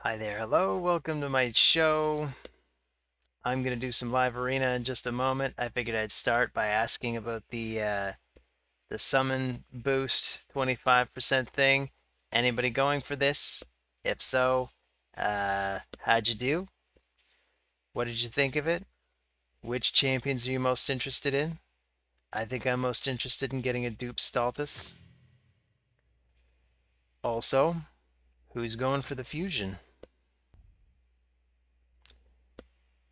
Hi there, hello, welcome to my show. I'm going to do some live arena in just a moment. I figured I'd start by asking about the summon boost 25% thing. Anybody going for this? If so, how'd you do? What did you think of it? Which champions are you most interested in? I think I'm most interested in getting a dupe Staltus. Also, who's going for the fusion?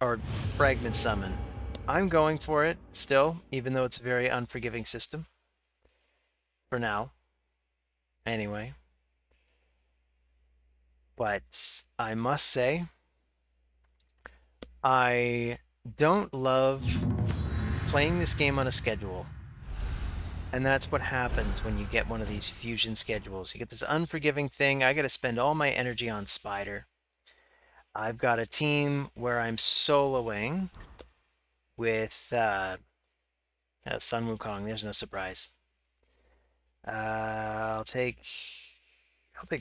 Or fragment summon? I'm going for it still, even though it's a very unforgiving system. For now, anyway. But I must say, I don't love playing this game on a schedule. And that's what happens when you get one of these fusion schedules. You get this unforgiving thing. I got to spend all my energy on Spider. I've got a team where I'm soloing with Sun Wukong. There's no surprise. I'll take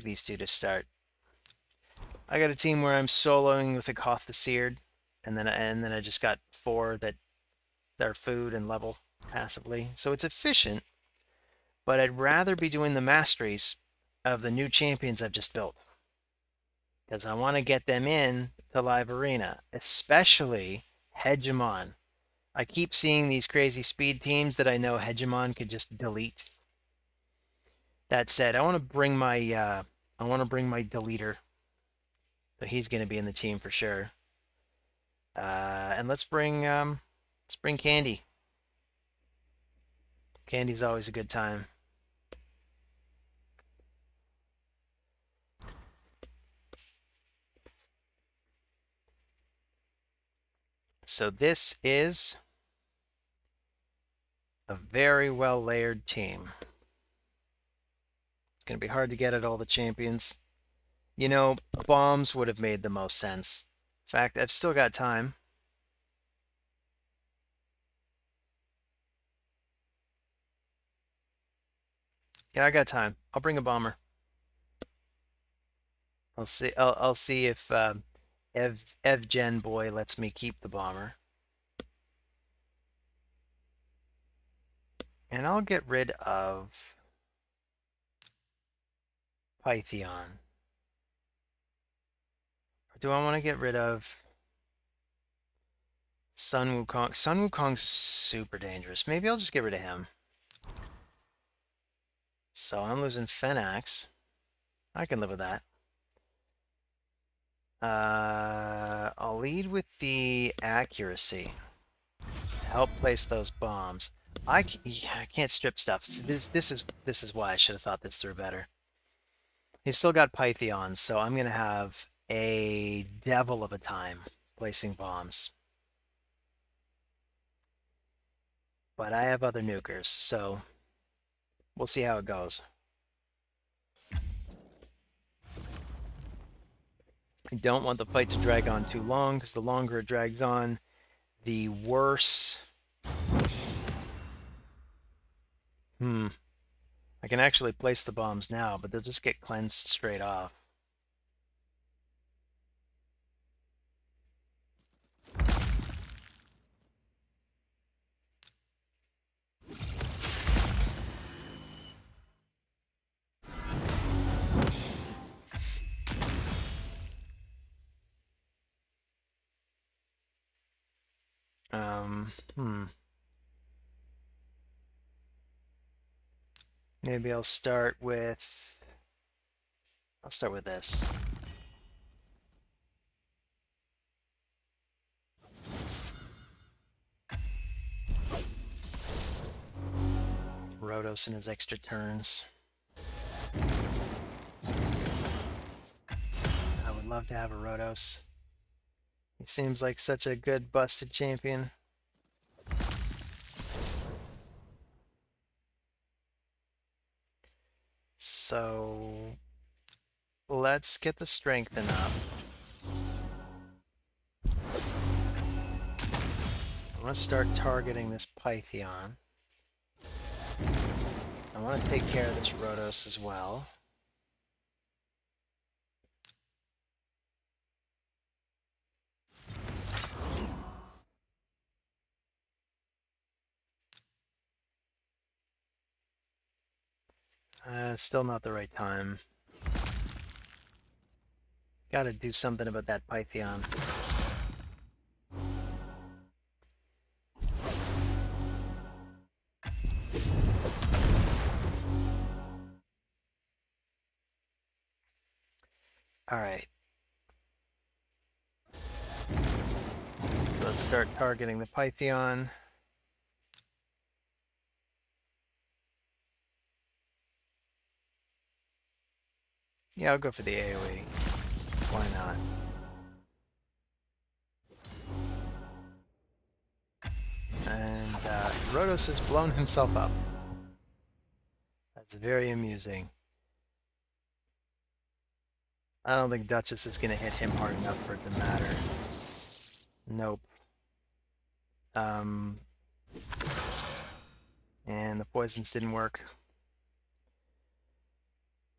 these two to start. I got a team where I'm soloing with a Koth the Seared, and then I just got four that are food and level passively. So it's efficient, but I'd rather be doing the masteries of the new champions I've just built. Because I want to get them in to live arena, especially Hegemon. I keep seeing these crazy speed teams that I know Hegemon could just delete. That said, I want to bring my deleter. So he's going to be in the team for sure. And let's bring Candy. Candy's always a good time. So this is a very well layered team. It's going to be hard to get at all the champions. You know, bombs would have made the most sense. In fact, I've still got time. Yeah, I got time. I'll bring a bomber. I'll see. I'll see if Evgen boy lets me keep the bomber, and I'll get rid of Pythion. Or do I want to get rid of Sun Wukong? Sun Wukong's super dangerous. Maybe I'll just get rid of him. So I'm losing Phenax. I can live with that. I'll lead with the accuracy to help place those bombs. I can't strip stuff. This is why I should have thought this through better. He's still got Pythions, so I'm gonna have a devil of a time placing bombs. But I have other nukers, so we'll see how it goes. I don't want the fight to drag on too long, because the longer it drags on, the worse. I can actually place the bombs now, but they'll just get cleansed straight off. Um, hmm. Maybe I'll start with this. Rotos and his extra turns. I would love to have a Rotos. He seems like such a good busted champion. So let's get the strengthen up. I want to start targeting this Pythion. I want to take care of this Rotos as well. Still not the right time. Gotta do something about that Pythion. Alright. Let's start targeting the Pythion. Yeah, I'll go for the AoE. Why not? And Rhodos has blown himself up. That's very amusing. I don't think Duchess is going to hit him hard enough for it to matter. Nope. And the poisons didn't work.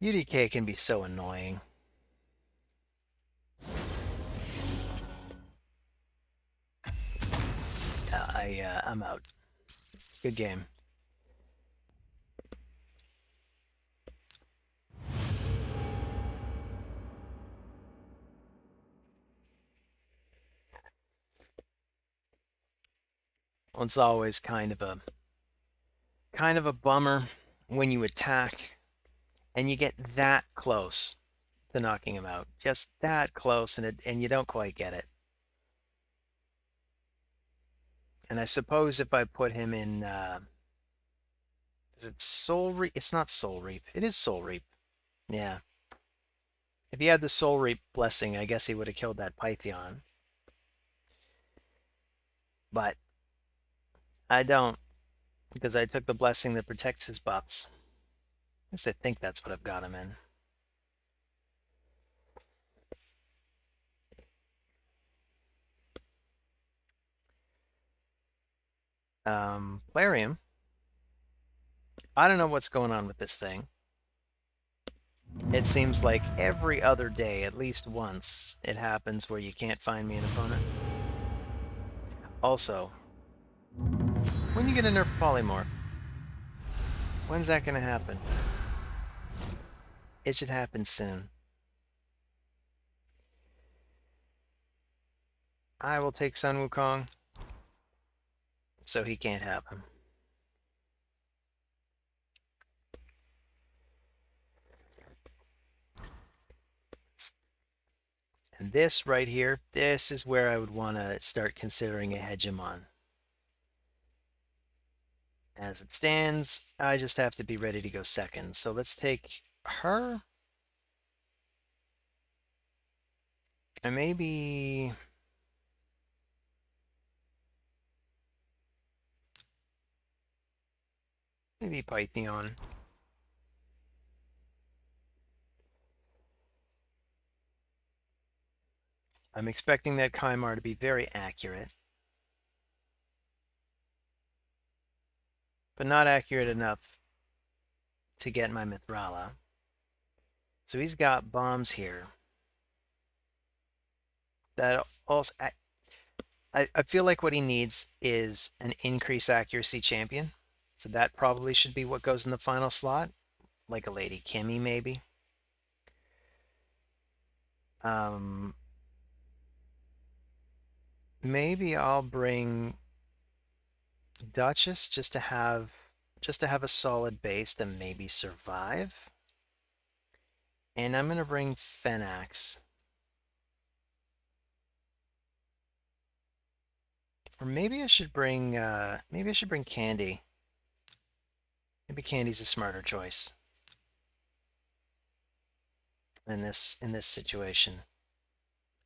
UDK can be so annoying. I'm out. Good game. Well, it's always kind of a bummer when you attack and you get that close to knocking him out. Just that close, and you don't quite get it. And I suppose if I put him in, is it Soul Reap? It's not Soul Reap. It is Soul Reap. Yeah. If he had the Soul Reap blessing, I guess he would have killed that Pythion. But I don't, because I took the blessing that protects his buffs. At least I think that's what I've got him in. Plarium. I don't know what's going on with this thing. It seems like every other day, at least once, it happens where you can't find me an opponent. Also, when you get a nerf polymorph, when's that going to happen? It should happen soon. I will take Sun Wukong, so he can't have him. And this right here, this is where I would want to start considering a Hegemon. As it stands, I just have to be ready to go second. So let's take her. And maybe Pythion. I'm expecting that Kymar to be very accurate. But not accurate enough to get my Mithrala. So he's got bombs here. That also... I feel like what he needs is an increased accuracy champion. So that probably should be what goes in the final slot. Like a Lady Kimmy, maybe. Maybe I'll bring Duchess just to have a solid base to maybe survive. And I'm gonna bring Phenax. Or maybe I should bring Candy. Maybe Candy's a smarter choice in this situation.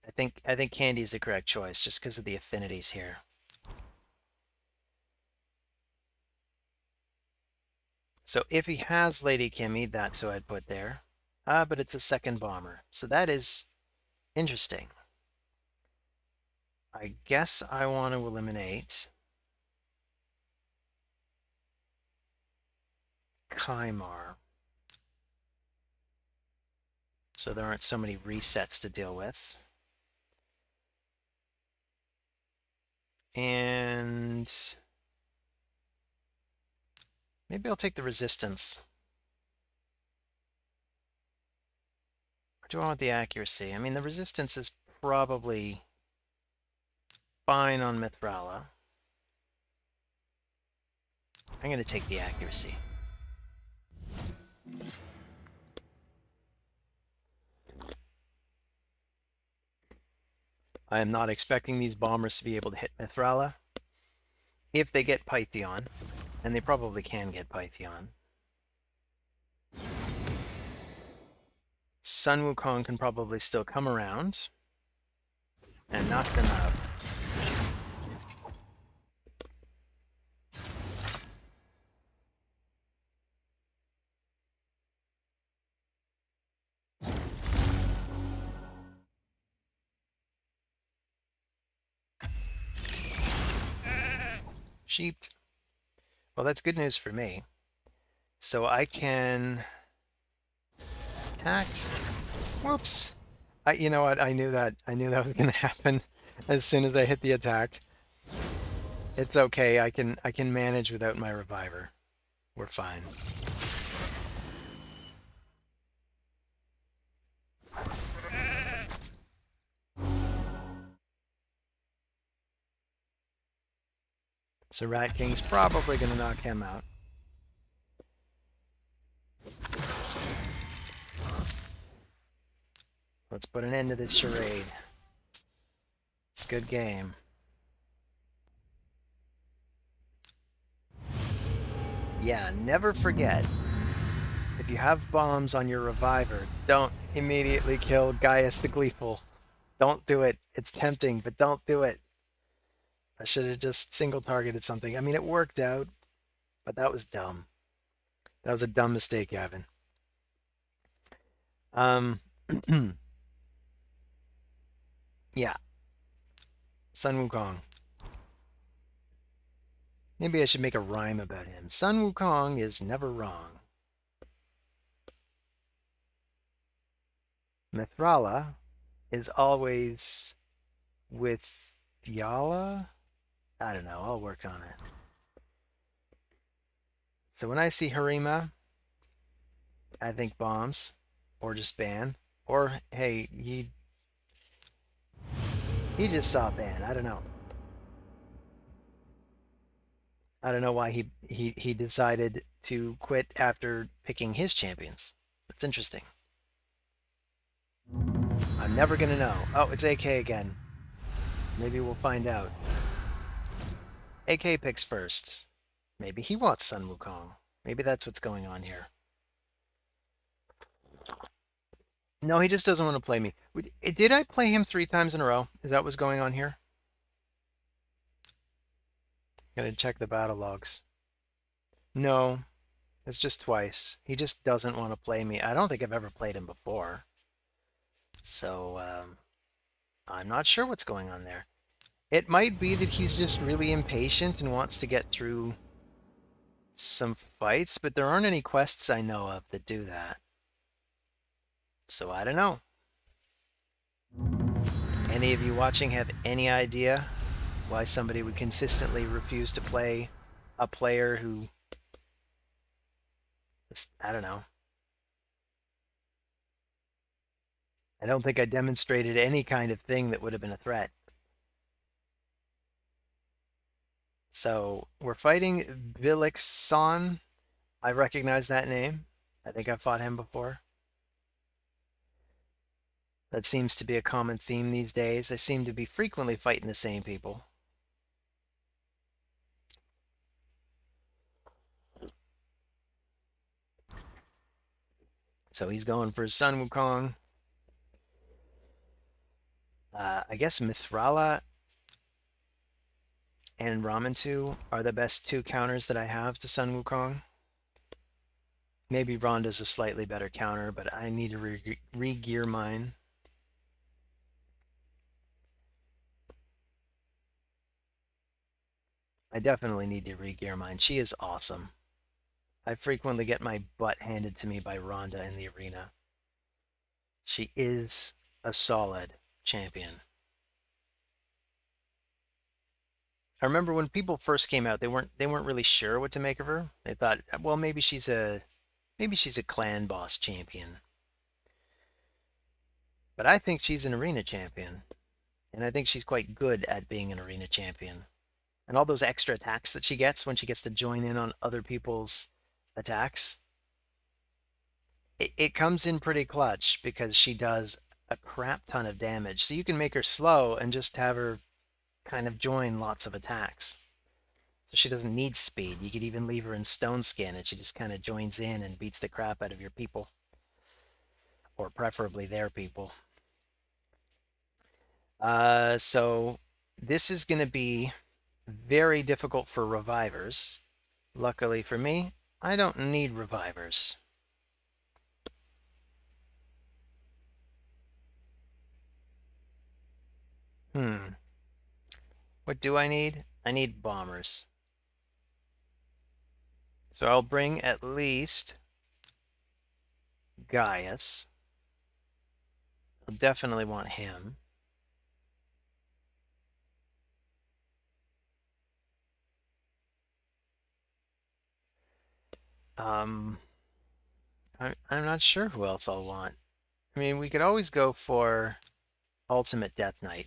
I think Candy's the correct choice just because of the affinities here. So if he has Lady Kimmy, that's who I'd put there. But it's a second bomber. So that is interesting. I guess I want to eliminate Kymar. So there aren't so many resets to deal with. And maybe I'll take the resistance. do I want the accuracy? I mean, the resistance is probably fine on Mithrala. I'm going to take the accuracy. I am not expecting these bombers to be able to hit Mithrala. If they get Pythion, and they probably can get Pythion, Sun Wukong can probably still come around and knock them out. Sheeped. Well, that's good news for me. So I can attack. Whoops. You know what? I knew that was going to happen as soon as I hit the attack. It's okay. I can manage without my reviver. We're fine. So Rat King's probably going to knock him out. Let's put an end to this charade. Good game. Yeah, never forget, if you have bombs on your reviver, don't immediately kill Gaius the Gleeful. Don't do it. It's tempting, but don't do it. I should have just single targeted something. I mean, it worked out, but that was dumb. That was a dumb mistake, Gavin. Yeah. Sun Wukong. Maybe I should make a rhyme about him. Sun Wukong is never wrong. Mithrala is always with Yala. I don't know. I'll work on it. So when I see Harima, I think bombs, or just ban, or hey, he just saw ban. I don't know. I don't know why he decided to quit after picking his champions. That's interesting. I'm never gonna know. Oh, it's AK again. Maybe we'll find out. AK picks first. Maybe he wants Sun Wukong. Maybe that's what's going on here. No, he just doesn't want to play me. Did I play him 3 times in a row? Is that what's going on here? Gotta check the battle logs. No, it's just twice. He just doesn't want to play me. I don't think I've ever played him before. So, I'm not sure what's going on there. It might be that he's just really impatient and wants to get through some fights, but there aren't any quests I know of that do that. So I don't know. Any of you watching have any idea why somebody would consistently refuse to play a player who... I don't know. I don't think I demonstrated any kind of thing that would have been a threat. So we're fighting Vilixon. I recognize that name. I think I've fought him before. That seems to be a common theme these days. I seem to be frequently fighting the same people. So he's going for Sun Wukong. I guess Mithrala and Ramantu are the best 2 counters that I have to Sun Wukong. Maybe Rhonda's a slightly better counter, but I need to re-gear mine. I definitely need to re-gear mine. She is awesome. I frequently get my butt handed to me by Rhonda in the arena. She is a solid champion. I remember when people first came out, they weren't really sure what to make of her. They thought, well, maybe she's a clan boss champion. But I think she's an arena champion. And I think she's quite good at being an arena champion. And all those extra attacks that she gets when she gets to join in on other people's attacks, it comes in pretty clutch because she does a crap ton of damage. So you can make her slow and just have her kind of join lots of attacks. So she doesn't need speed. You could even leave her in Stone Skin and she just kind of joins in and beats the crap out of your people. Or preferably their people. So this is going to be very difficult for revivers. Luckily for me, I don't need revivers. What do I need? I need bombers. So I'll bring at least Gaius. I'll definitely want him. I'm not sure who else I'll want. I mean, we could always go for Ultimate Death Knight.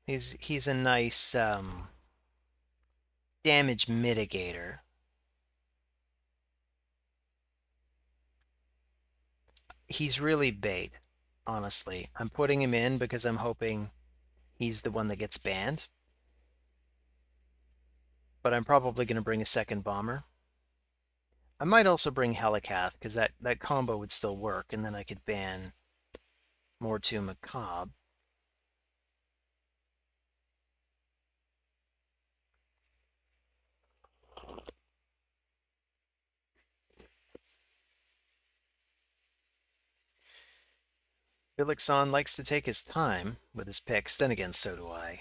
He's a nice damage mitigator. He's really bait, honestly. I'm putting him in because I'm hoping he's the one that gets banned. But I'm probably going to bring a second bomber. I might also bring Helicath, because that combo would still work, and then I could ban Mortu Macabre. Vilixon likes to take his time with his picks, then again, so do I.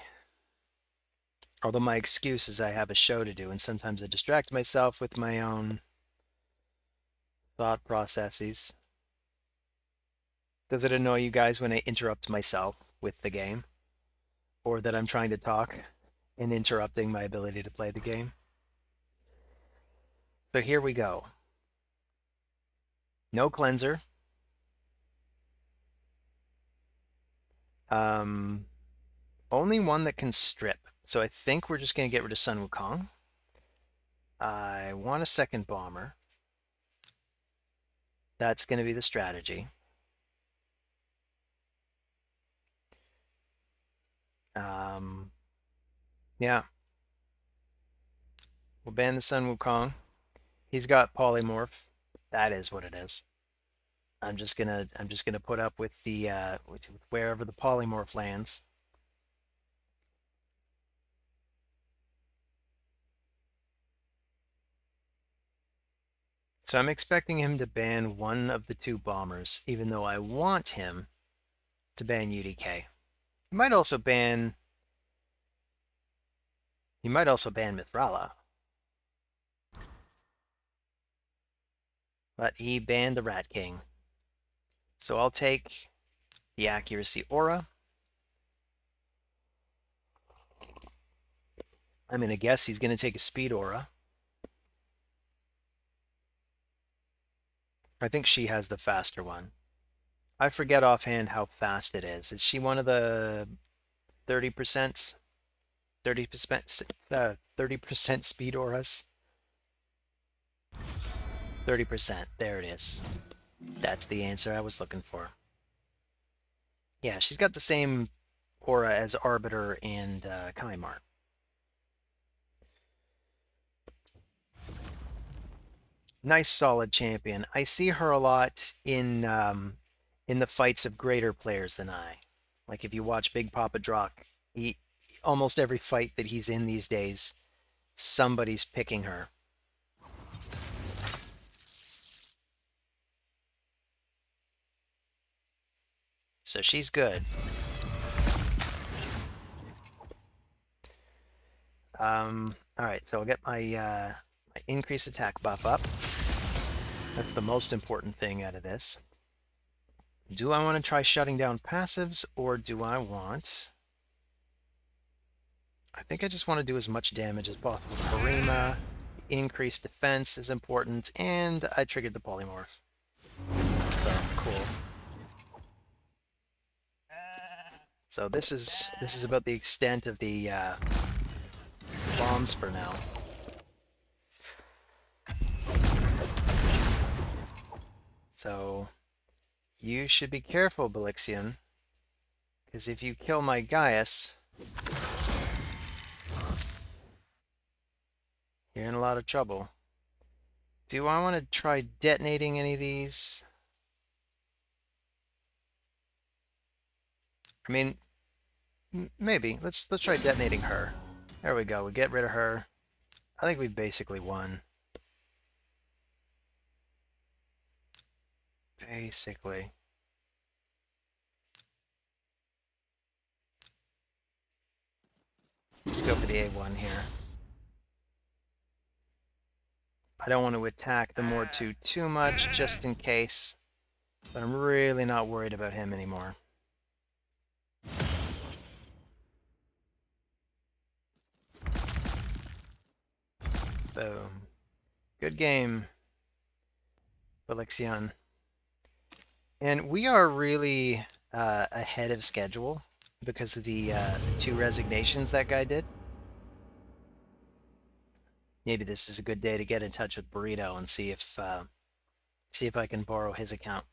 Although my excuse is I have a show to do, and sometimes I distract myself with my own thought processes. Does it annoy you guys when I interrupt myself with the game? Or that I'm trying to talk and interrupting my ability to play the game? So here we go. No cleanser. Only one that can strip. So I think we're just going to get rid of Sun Wukong. I want a second bomber. That's going to be the strategy. Yeah. We'll ban the Sun Wukong. He's got polymorph. That is what it is. I'm just gonna put up with the with wherever the polymorph lands. So I'm expecting him to ban one of the two bombers, even though I want him to ban UDK. He might also ban Mithrala. But he banned the Rat King. So I'll take the accuracy aura. I'm going to guess he's going to take a speed aura. I think she has the faster one. I forget offhand how fast it is. Is she one of the 30%? 30% speed auras? 30%. There it is. That's the answer I was looking for. Yeah, she's got the same aura as Arbiter and Kymar. Nice, solid champion. I see her a lot in the fights of greater players than I. Like if you watch Big Papa Drock, almost every fight that he's in these days, somebody's picking her. So she's good. Alright, so I'll get my, my increased attack buff up. That's the most important thing out of this. Do I want to try shutting down passives, or do I want... I think I just want to do as much damage as possible. Harima, increased defense is important, and I triggered the polymorph. So cool. So this is about the extent of the bombs for now. So you should be careful, Belixion, because if you kill my Gaius, you're in a lot of trouble. Do I want to try detonating any of these? I mean, maybe. Let's try detonating her. There we go. We get rid of her. I think we basically won. Basically. Just go for the A1 here. I don't want to attack the Mortu too much, just in case. But I'm really not worried about him anymore. Boom. Good game, Belixion. And we are really ahead of schedule because of the 2 resignations that guy did. Maybe this is a good day to get in touch with Burrito and see if I can borrow his account.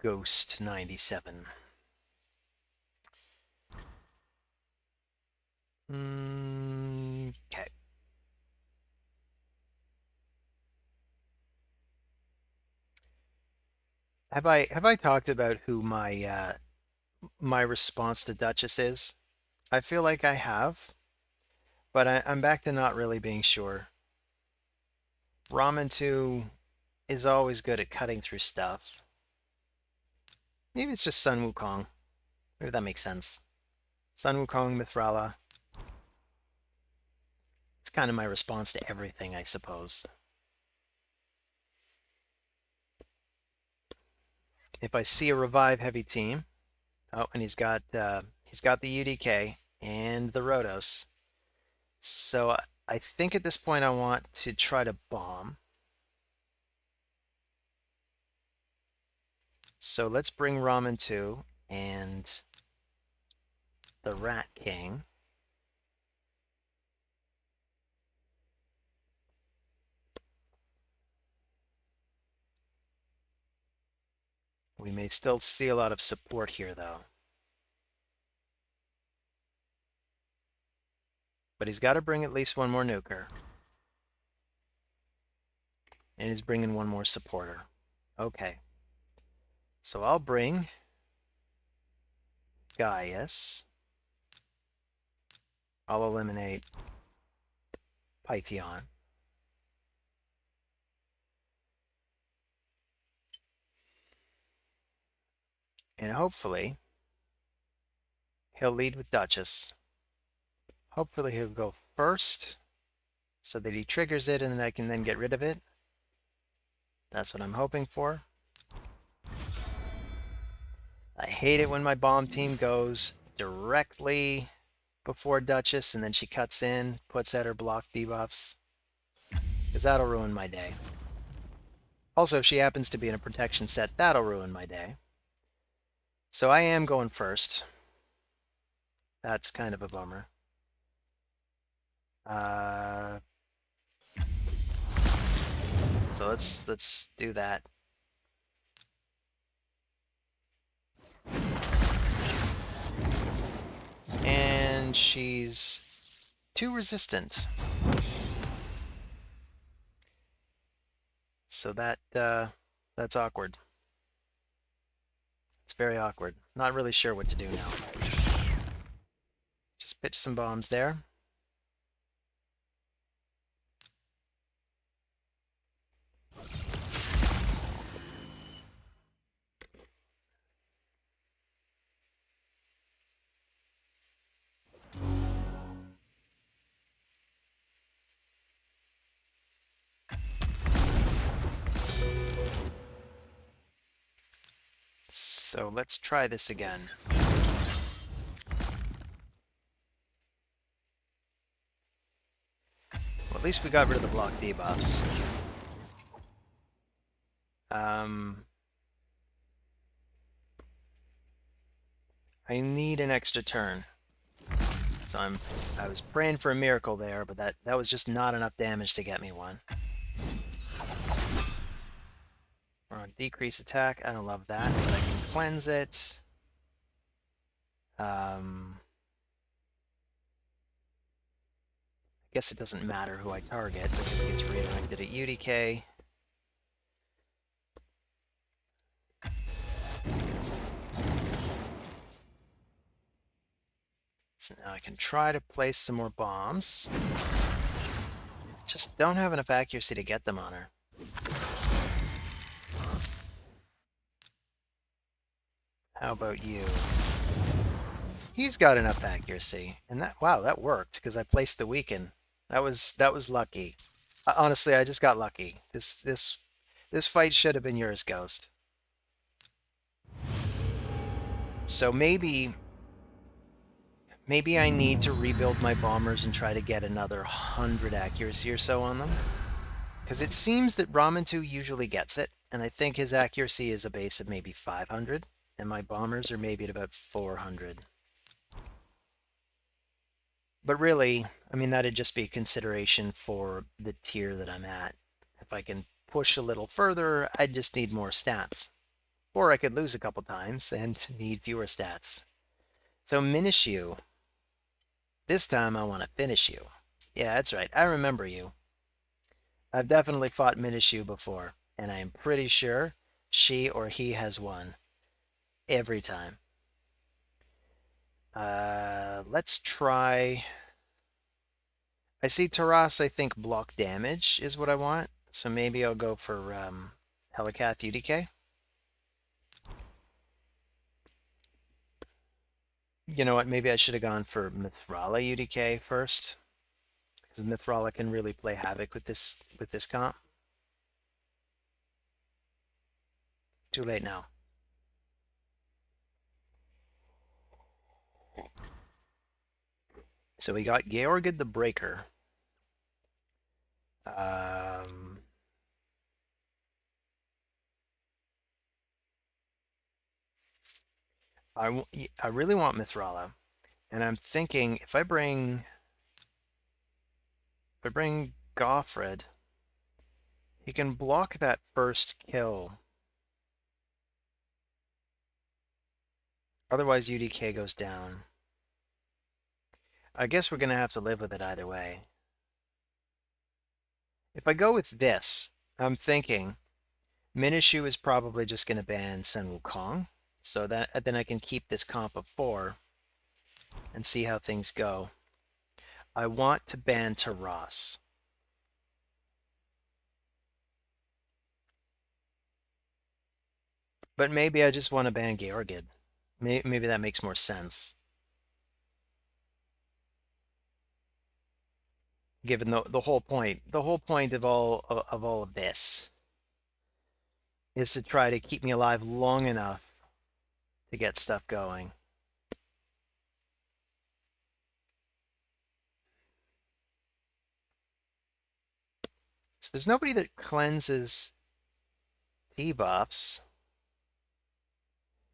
Ghost 97. Okay. Have I talked about who my response to Duchess is? I feel like I have, but I'm back to not really being sure. Ramen 2 is always good at cutting through stuff. Maybe it's just Sun Wukong. Maybe that makes sense. Sun Wukong, Mithrala. It's kind of my response to everything, I suppose. If I see a revive heavy team, oh, and he's got the UDK and the Rhodos. So I think at this point I want to try to bomb. So let's bring Ramen 2 and the Rat King. We may still see a lot of support here, though. But he's got to bring at least one more nuker. And he's bringing one more supporter. Okay. So I'll bring Gaius. I'll eliminate Pythion. And hopefully, he'll lead with Duchess. Hopefully he'll go first so that he triggers it and then I can then get rid of it. That's what I'm hoping for. I hate it when my bomb team goes directly before Duchess and then she cuts in, puts out her block debuffs, because that'll ruin my day. Also, if she happens to be in a protection set, that'll ruin my day. So I am going first. That's kind of a bummer. So let's do that. And she's too resistant. So that's awkward. It's very awkward. Not really sure what to do now. Just pitch some bombs there. So let's try this again. At least we got rid of the block debuffs. I need an extra turn. So I was praying for a miracle there, but that was just not enough damage to get me one. We're on decrease attack. I don't love that, but I can cleanse it. I guess it doesn't matter who I target because it gets redirected at UDK. So now I can try to place some more bombs. Just don't have enough accuracy to get them on her. How about you? He's got enough accuracy, and that worked because I placed the weaken. That was lucky. Honestly, I just got lucky. This fight should have been yours, Ghost. So maybe I need to rebuild my bombers and try to get another 100 accuracy or so on them. Because it seems that Ramantu usually gets it, and I think his accuracy is a base of maybe 500, and my bombers are maybe at about 400. But really, I mean, that'd just be a consideration for the tier that I'm at. If I can push a little further, I just need more stats. Or I could lose a couple times and need fewer stats. So Minishu. This time I want to finish you. Yeah, that's right. I remember you. I've definitely fought Minishu before, and I am pretty sure she or he has won. Every time. Let's try... I see Taras, I think block damage is what I want. So maybe I'll go for Helicath UDK. You know what, maybe I should have gone for Mithrala UDK first. Because Mithrala can really play havoc with this comp. Too late now. So we got Georgid the Breaker. I really want Mithrala, and I'm thinking if I bring Goffred, he can block that first kill. Otherwise, UDK goes down. I guess we're going to have to live with it either way. If I go with this, I'm thinking Minishu is probably just going to ban Sun Wukong, so that then I can keep this comp of 4 and see how things go. I want to ban Taras. But maybe I just want to ban Georgid. Maybe that makes more sense. Given the whole point of all of this is to try to keep me alive long enough to get stuff going. So there's nobody that cleanses debuffs.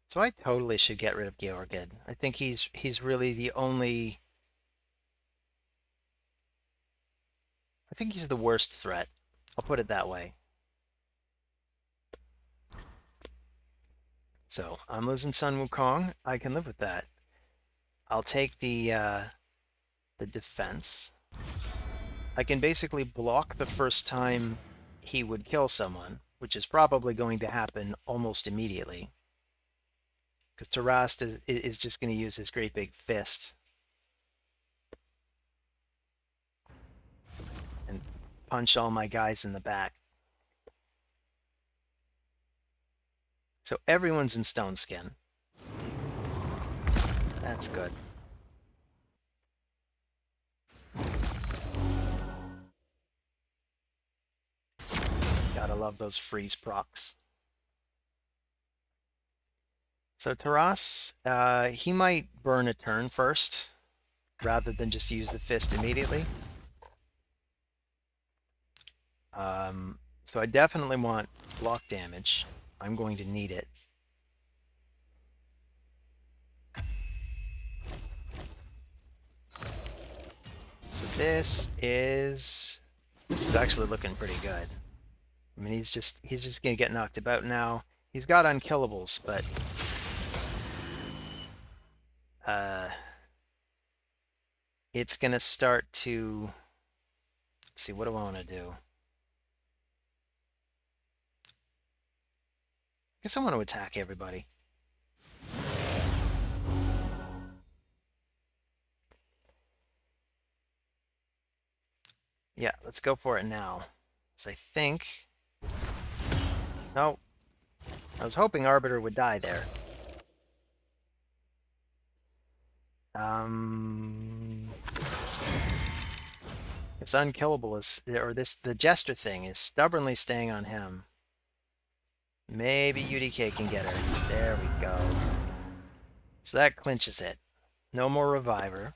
So I totally should get rid of Georgid. I think he's really the only... I think he's the worst threat. I'll put it that way. So I'm losing Sun Wukong. I can live with that. I'll take the defense. I can basically block the first time he would kill someone, which is probably going to happen almost immediately. Because Taras is just going to use his great big fist and punch all my guys in the back. So everyone's in Stone Skin. That's good. Gotta love those freeze procs. So Taras, he might burn a turn first, rather than just use the fist immediately. So I definitely want block damage. I'm going to need it. So this is actually looking pretty good. I mean, he's just gonna get knocked about now. He's got unkillables, but it's gonna start to. Let's see, what do I want to do? I guess I want to attack everybody. Yeah, let's go for it now. So I think. No, I was hoping Arbiter would die there. This unkillable is, or the Jester thing is stubbornly staying on him. Maybe UDK can get her. There we go. So that clinches it. No more Reviver.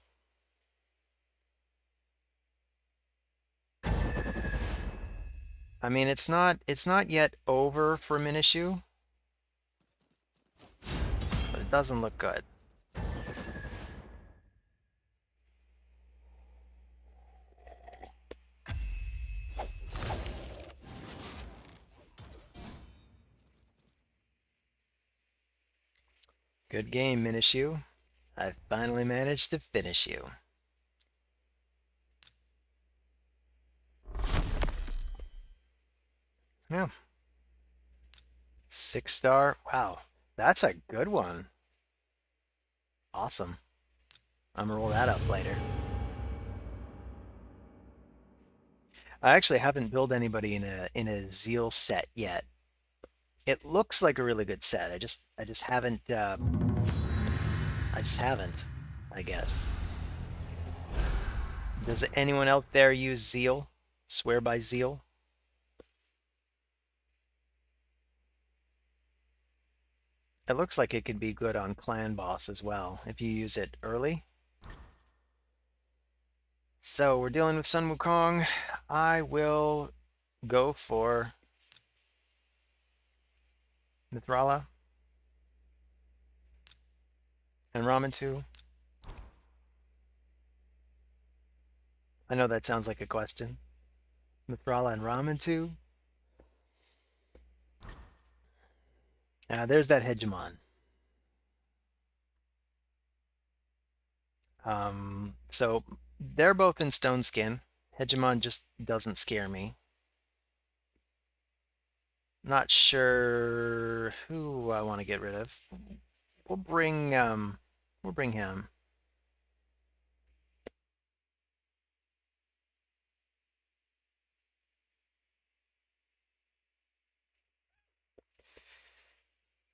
I mean, it's not yet over for Minishu, but it doesn't look good. Good game, Minishu. I've finally managed to finish you. Yeah. 6-star. Wow. That's a good one. Awesome. I'm gonna roll that up later. I actually haven't built anybody in a Zeal set yet. It looks like a really good set. I just haven't I guess. Does anyone out there use Zeal? Swear by Zeal? It looks like it could be good on Clan Boss as well, if you use it early. So we're dealing with Sun Wukong. I will go for Mithrala and Ramantu. I know that sounds like a question. Mithrala and Ramantu. There's that Hegemon. So they're both in Stone Skin. Hegemon just doesn't scare me. Not sure who I want to get rid of. We'll bring him.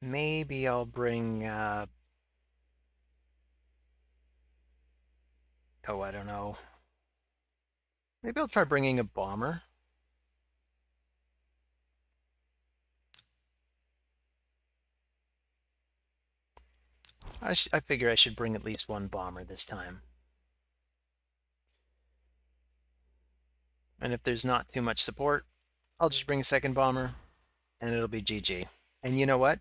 Maybe I'll bring oh, I don't know. Maybe I'll try bringing a bomber. I figure I should bring at least one bomber this time. And if there's not too much support, I'll just bring a second bomber, and it'll be GG. And you know what?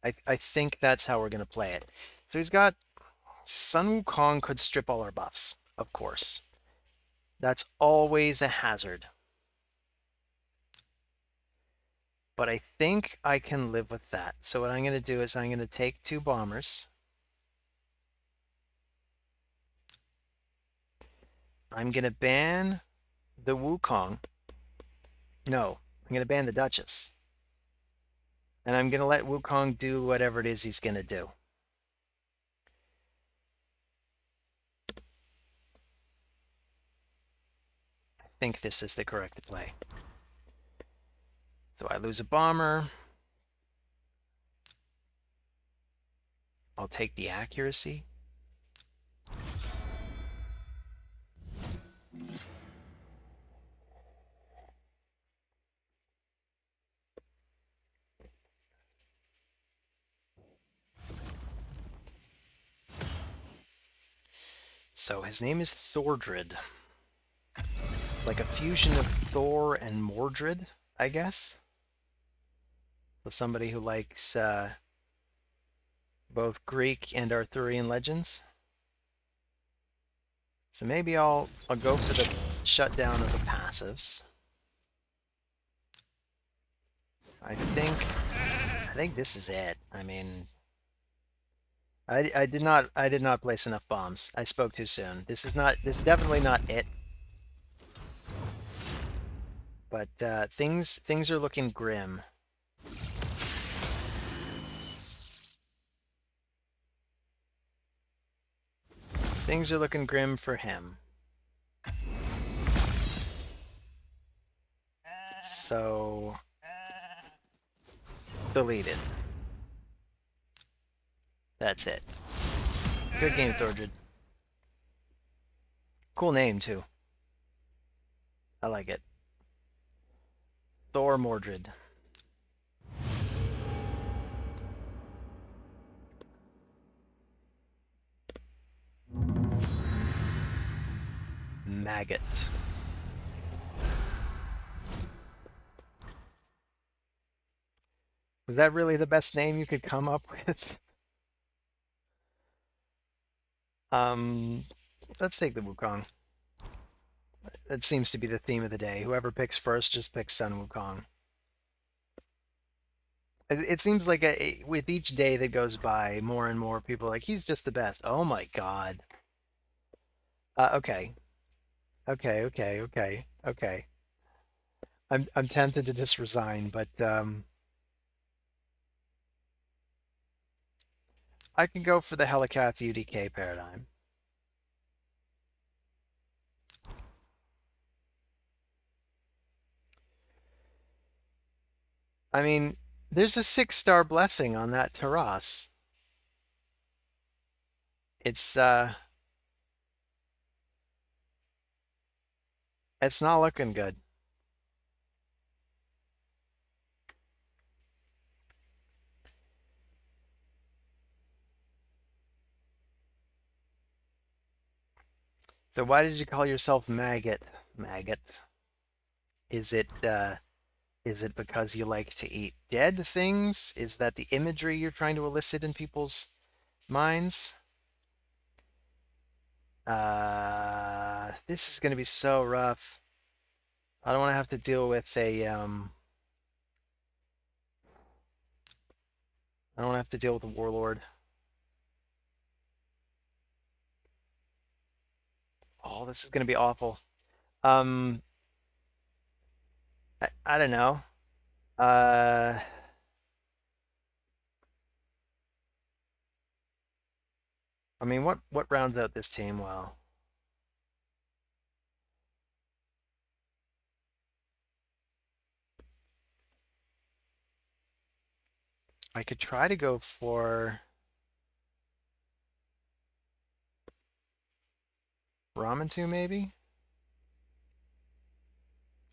I think that's how we're going to play it. So he's got Sun Wukong could strip all our buffs, of course. That's always a hazard. But I think I can live with that. So what I'm going to do is I'm going to take 2 bombers. I'm going to ban the Wukong. No, I'm going to ban the Duchess. And I'm going to let Wukong do whatever it is he's going to do. I think this is the correct play. So I lose a bomber. I'll take the accuracy. So his name is Thordred. like a fusion of Thor and Mordred, I guess. So somebody who likes both Greek and Arthurian legends. So maybe I'll go for the shutdown of the passives. I think this is it. I mean, I did not place enough bombs. I spoke too soon. This is definitely not it. But things are looking grim. Things are looking grim for him. So deleted. That's it. Good game, Thordred. Cool name too. I like it. Thor Mordred. Maggot. Was that really the best name you could come up with? Let's take the Wukong. That seems to be the theme of the day. Whoever picks first just picks Sun Wukong. It seems like with each day that goes by, more and more people are like, he's just the best. Oh my god. Okay. Okay. I'm tempted to just resign, but I can go for the Helicath UDK paradigm. I mean, there's a 6-star blessing on that Taras. It's not looking good. So why did you call yourself Maggot? Maggot. Is it because you like to eat dead things? Is that the imagery you're trying to elicit in people's minds? This is going to be so rough. I don't want to have to deal with a I don't want to have to deal with a warlord. Oh, this is going to be awful. I don't know. Uh, I mean, what rounds out this team well? I could try to go for Ramantu maybe.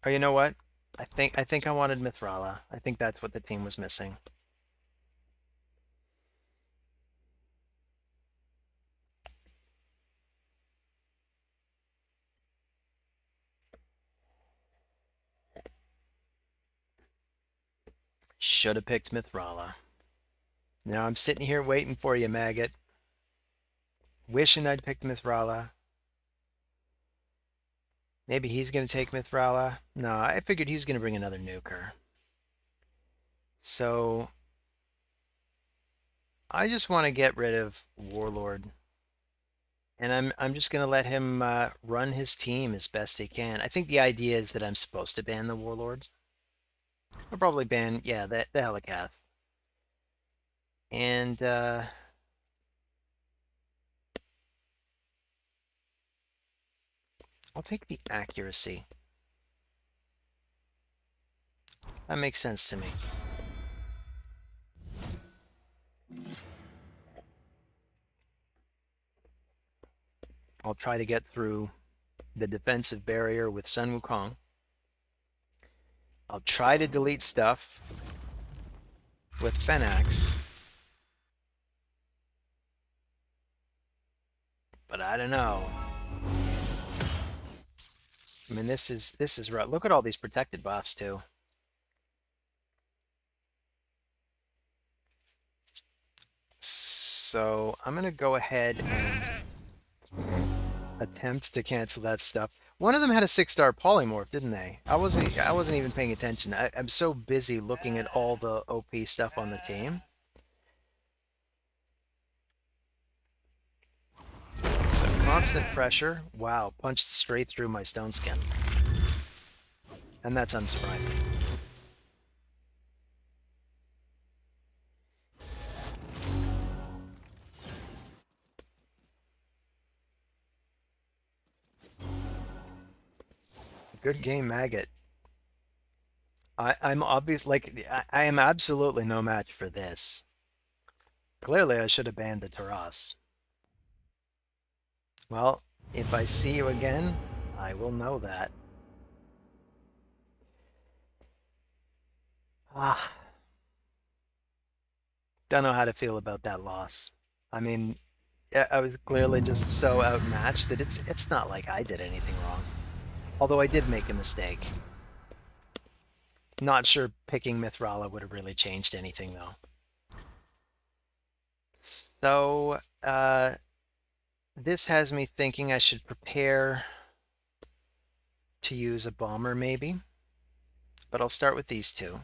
Oh, you know what? I think I wanted Mithrala. I think that's what the team was missing. Should have picked Mithrala. Now I'm sitting here waiting for you, Maggot. Wishing I'd picked Mithrala. Maybe he's going to take Mithrala. No, I figured he was going to bring another nuker. So I just want to get rid of Warlord. And I'm just going to let him run his team as best he can. I think the idea is that I'm supposed to ban the Warlord. I'll probably ban, yeah, the Helicath. And I'll take the accuracy. That makes sense to me. I'll try to get through the defensive barrier with Sun Wukong. I'll try to delete stuff with Fenax. But I don't know. I mean, this is rough. Look at all these protected buffs too. So I'm gonna go ahead and attempt to cancel that stuff. One of them had a 6-star polymorph, didn't they? I wasn't even paying attention. I'm so busy looking at all the OP stuff on the team. So constant pressure. Wow, punched straight through my stone skin. And that's unsurprising. Good game, Maggot. I'm obvious, like, I am absolutely no match for this. Clearly, I should have banned the Taras. Well, if I see you again, I will know that. Ah, don't know how to feel about that loss. I mean, I was clearly just so outmatched that it's not like I did anything wrong. Although I did make a mistake. Not sure picking Mithrala would have really changed anything, though. So, this has me thinking I should prepare to use a bomber, maybe. But I'll start with these two.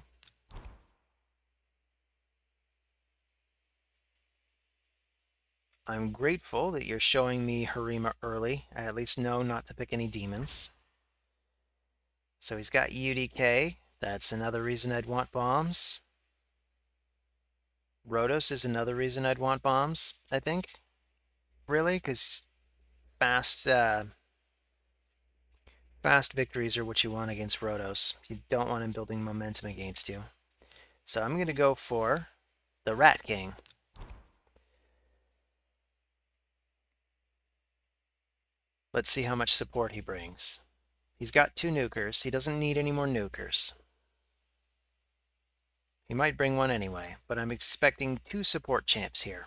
I'm grateful that you're showing me Harima early. I at least know not to pick any demons. So he's got UDK. That's another reason I'd want bombs. Rhodos is another reason I'd want bombs, I think. Really? Because fast, fast victories are what you want against Rhodos. You don't want him building momentum against you. So I'm going to go for the Rat King. Let's see how much support he brings. He's got 2 nukers. He doesn't need any more nukers. He might bring one anyway, but I'm expecting 2 support champs here.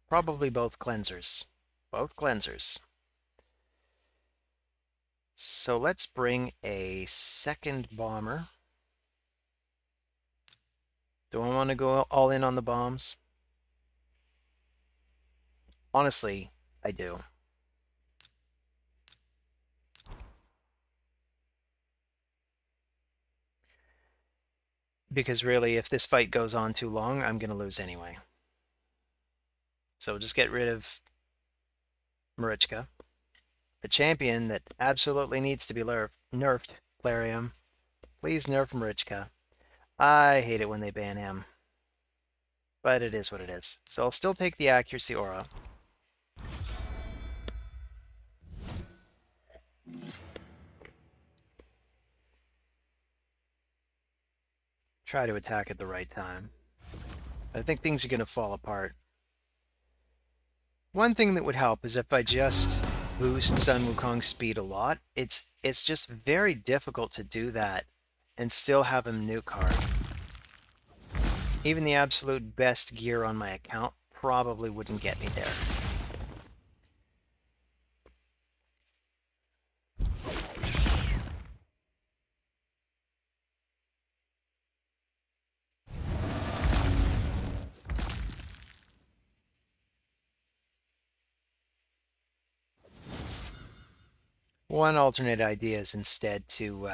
Probably both cleansers. Both cleansers. So let's bring a second bomber. Do I want to go all in on the bombs? Honestly, I do. Because really, if this fight goes on too long, I'm going to lose anyway. So just get rid of Marichka. A champion that absolutely needs to be nerfed, Clarium. Please nerf Marichka. I hate it when they ban him. But it is what it is. So I'll still take the accuracy aura. Try to attack at the right time. I think things are going to fall apart. One thing that would help is if I just boost Sun Wukong's speed a lot. It's just very difficult to do that and still have him nuke hard. Even the absolute best gear on my account probably wouldn't get me there. One alternate idea is instead to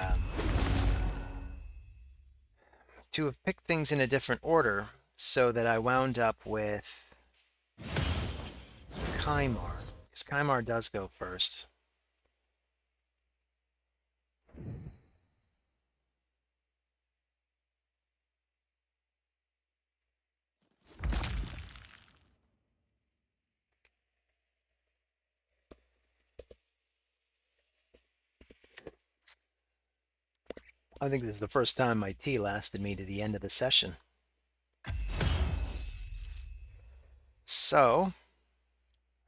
have picked things in a different order so that I wound up with Kymar, because Kymar does go first. I think this is the first time my tea lasted me to the end of the session. So,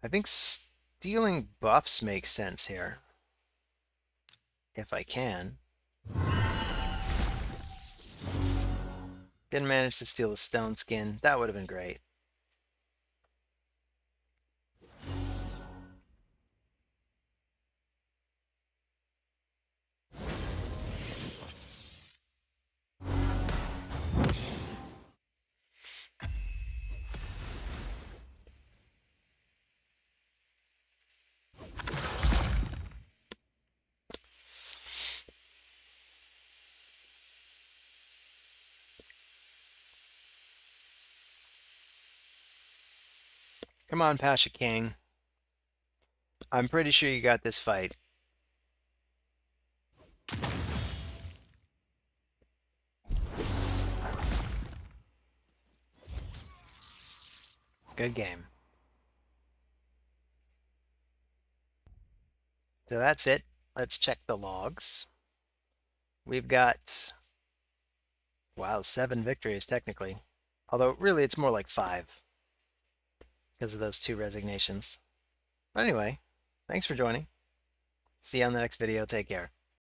I think stealing buffs makes sense here. If I can. Didn't manage to steal a stone skin. That would have been great. Come on, Pasha King. I'm pretty sure you got this fight. Good game. So that's it. Let's check the logs. We've got, wow, 7 victories technically. Although really it's more like 5 because of those 2 resignations. But anyway, thanks for joining. See you on the next video. Take care.